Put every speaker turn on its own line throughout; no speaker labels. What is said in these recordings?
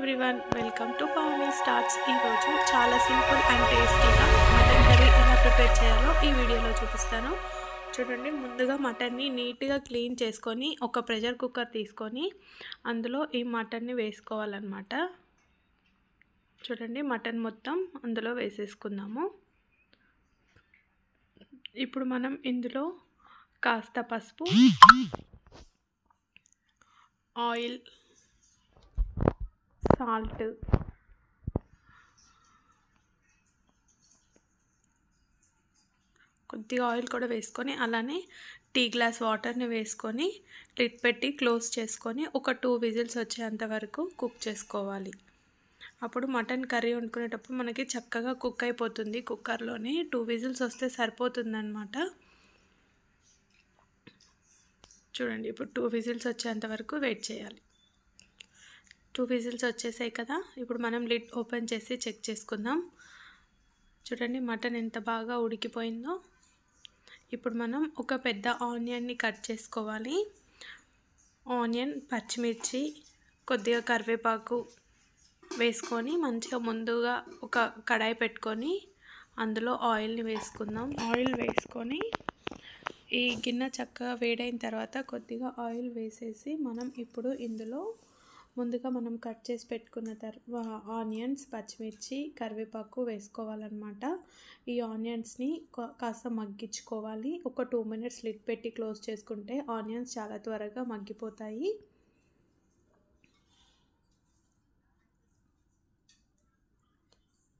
Everyone, welcome to Pavani starts. ఈరోజు చాలా simple and టేస్టీగా మటన్ కర్రీ ఎలా ప్రిపేర్ చేయాలో ఈ వీడియోలో చూపిస్తాను. చూడండి, ముందుగా మటన్ని నీట్గా క్లీన్ చేసుకొని ఒక ప్రెషర్ కుక్కర్ తీసుకొని అందులో ఈ మటన్ని వేసుకోవాలన్నమాట. చూడండి, మటన్ మొత్తం అందులో వేసేసుకుందాము. ఇప్పుడు మనం ఇందులో కాస్త పసుపు, ఆయిల్, సాల్ట్, కొద్దిగా ఆయిల్ కూడా వేసుకొని అలానే టీ గ్లాస్ వాటర్ని వేసుకొని లిడ్ పెట్టి క్లోజ్ చేసుకొని ఒక 2 విజిల్స్ వచ్చేంత వరకు కుక్ చేసుకోవాలి. అప్పుడు మటన్ కర్రీ వండుకునేటప్పుడు మనకి చక్కగా కుక్ అయిపోతుంది. కుక్కర్లోనే 2 విజిల్స్ వస్తే సరిపోతుందన్నమాట. చూడండి, ఇప్పుడు 2 విజిల్స్ వచ్చేంత వరకు వెయిట్ చేయాలి. 2 విజిల్స్ వచ్చేసాయి కదా. ఇప్పుడు మనం లిడ్ ఓపెన్ చేసి చెక్ చేసుకుందాం. చూడండి, మటన్ ఎంత బాగా ఉడికిపోయిందో. ఇప్పుడు మనం ఒక పెద్ద ఆనియన్ని కట్ చేసుకోవాలి. ఆనియన్, పచ్చిమిర్చి, కొద్దిగా కరివేపాకు వేసుకొని మంచిగా ముందుగా ఒక కడాయి పెట్టుకొని అందులో ఆయిల్ని వేసుకుందాం. ఆయిల్ వేసుకొని ఈ గిన్నె చక్కగా వేడైన తర్వాత కొద్దిగా ఆయిల్ వేసేసి మనం ఇప్పుడు ఇందులో ముందుగా మనం కట్ చేసి పెట్టుకున్న ఆనియన్స్, పచ్చిమిర్చి, కరివేపాకు వేసుకోవాలన్నమాట. ఈ ఆనియన్స్ని కాస్త మగ్గించుకోవాలి. ఒక 2 మినిట్స్ లిడ్ పెట్టి క్లోజ్ చేసుకుంటే ఆనియన్స్ చాలా త్వరగా మగ్గిపోతాయి.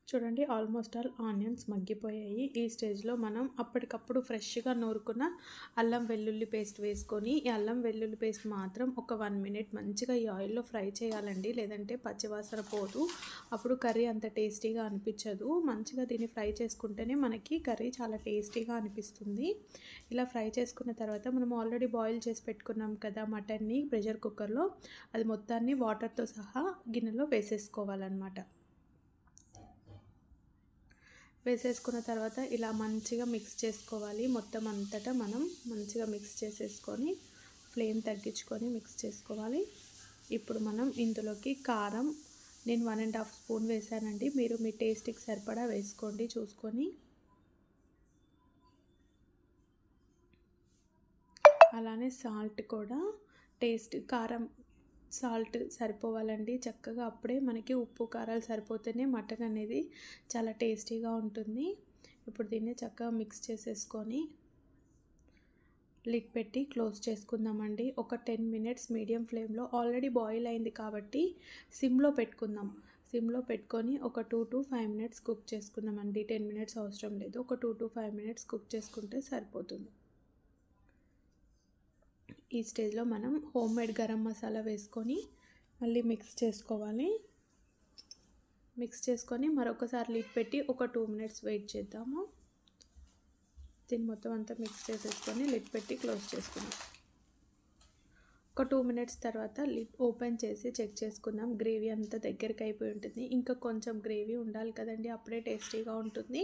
చూడండి, ఆల్మోస్ట్ ఆల్ ఆనియన్స్ మగ్గిపోయాయి. ఈ స్టేజ్లో మనం అప్పటికప్పుడు ఫ్రెష్గా నూరుకున్న అల్లం వెల్లుల్లి పేస్ట్ వేసుకొని ఈ అల్లం వెల్లుల్లి పేస్ట్ మాత్రం ఒక 1 మినిట్ మంచిగా ఈ ఆయిల్లో ఫ్రై చేయాలండి. లేదంటే పచ్చివాసన పోదు, అప్పుడు కర్రీ అంత టేస్టీగా అనిపించదు. మంచిగా దీన్ని ఫ్రై చేసుకుంటేనే మనకి కర్రీ చాలా టేస్టీగా అనిపిస్తుంది. ఇలా ఫ్రై చేసుకున్న తర్వాత మనం ఆల్రెడీ బాయిల్ చేసి పెట్టుకున్నాం కదా మటన్ని ప్రెషర్ కుక్కర్లో, అది మొత్తాన్ని వాటర్తో సహా గిన్నెలో వేసేసుకోవాలన్నమాట. వేసేసుకున్న తర్వాత ఇలా మంచిగా మిక్స్ చేసుకోవాలి. మొత్తం అంతటా మనం మంచిగా మిక్స్ చేసేసుకొని ఫ్లేమ్ తగ్గించుకొని మిక్స్ చేసుకోవాలి. ఇప్పుడు మనం ఇందులోకి కారం నేను 1.5 స్పూన్ వేసానండి. మీరు మీ టేస్ట్కి సరిపడా వేసుకోండి చూసుకొని. అలానే సాల్ట్ కూడా కారం సాల్ట్ సరిపోవాలండి చక్కగా. అప్పుడే మనకి ఉప్పు కారాలు సరిపోతేనే మటన్ అనేది చాలా టేస్టీగా ఉంటుంది. ఇప్పుడు దీన్ని చక్కగా మిక్స్ చేసేసుకొని లిడ్ పెట్టి క్లోజ్ చేసుకుందామండి. ఒక 10 మినిట్స్ మీడియం ఫ్లేమ్లో, ఆల్రెడీ బాయిల్ అయింది కాబట్టి సిమ్లో పెట్టుకుందాం. సిమ్లో పెట్టుకొని ఒక 2 to 5 మినిట్స్ కుక్ చేసుకుందామండి. 10 మినిట్స్ అవసరం లేదు, ఒక 2 to 5 మినిట్స్ కుక్ చేసుకుంటే సరిపోతుంది. ఈ స్టేజ్లో మనం హోమ్మేడ్ గరం మసాలా వేసుకొని మళ్ళీ మిక్స్ చేసుకోవాలి. మిక్స్ చేసుకొని మరొకసారి లిడ్ పెట్టి ఒక 2 మినిట్స్ వెయిట్ చేద్దాము. దీన్ని మొత్తం అంతా మిక్స్ చేసేసుకొని లిడ్ పెట్టి క్లోజ్ చేసుకుందాం. ఒక 2 మినిట్స్ తర్వాత లిడ్ ఓపెన్ చేసి చెక్ చేసుకుందాం. గ్రేవీ అంతా దగ్గరికి అయిపోయి ఉంటుంది. ఇంకా కొంచెం గ్రేవీ ఉండాలి కదండి, అప్పుడే టేస్టీగా ఉంటుంది.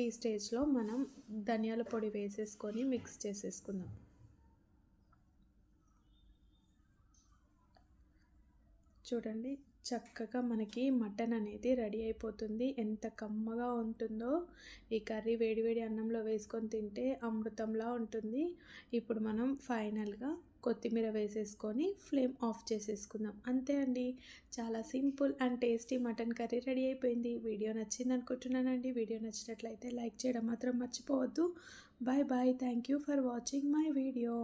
ఈ స్టేజ్లో మనం ధనియాల పొడి వేసేసుకొని మిక్స్ చేసేసుకుందాం. చూడండి, చక్కగా మనకి మటన్ అనేది రెడీ అయిపోతుంది. ఎంత కమ్మగా ఉంటుందో ఈ కర్రీ. వేడివేడి అన్నంలో వేసుకొని తింటే అమృతంలా ఉంటుంది. ఇప్పుడు మనం ఫైనల్గా కొత్తిమీర వేసేసుకొని ఫ్లేమ్ ఆఫ్ చేసేసుకుందాం. అంతే అండి, చాలా simple and tasty mutton curry ready అయిపోయింది. వీడియో నచ్చింది అనుకుంటున్నానండి. వీడియో నచ్చినట్లయితే లైక్ చేయడం మాత్రం మర్చిపోవద్దు. Bye bye. Thank you for watching my video.